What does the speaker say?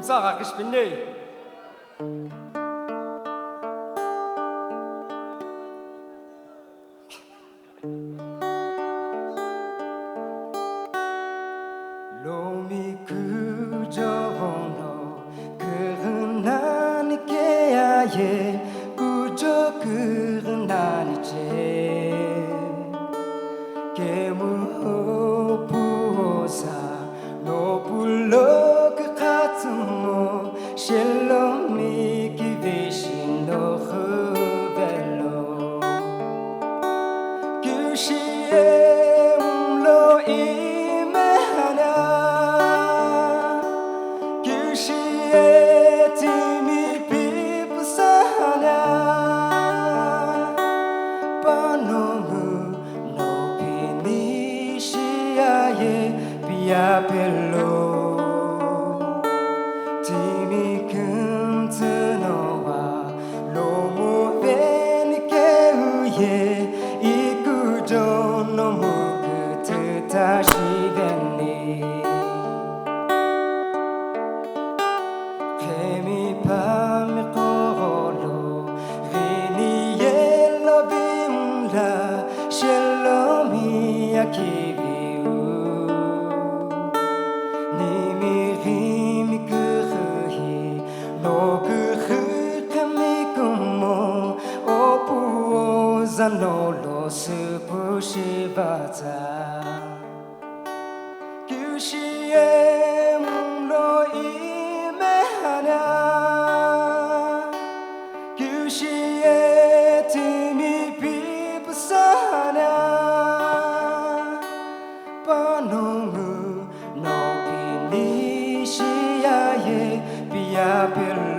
Sarah gespinnen. 놈이 그저 너 그은 아니게야예 그저 그은 아니제 개무 부호사 너 불러 그 같은 뭐 실로 미기 비신 너 흐벨로 규시에 울러 임해하냐 규시에 팀이 비부사하냐 빠놈의 높이 니시야에 비아벨로 팀이 금트너와 로무 베니께 의해 이끄죠 너무 그 다시 됐니 뱀이 밤에 걸어 리니엘러 빔라 셸롬이야 기비우 님이 힘이 그흐히 너 그흐 뱀이 금모 오부오자 놀러 스푸시바자 규시에 물러 임해하냐 규시에 팀이 비부사하냐 빠놈의 높이 니시야에 비아벨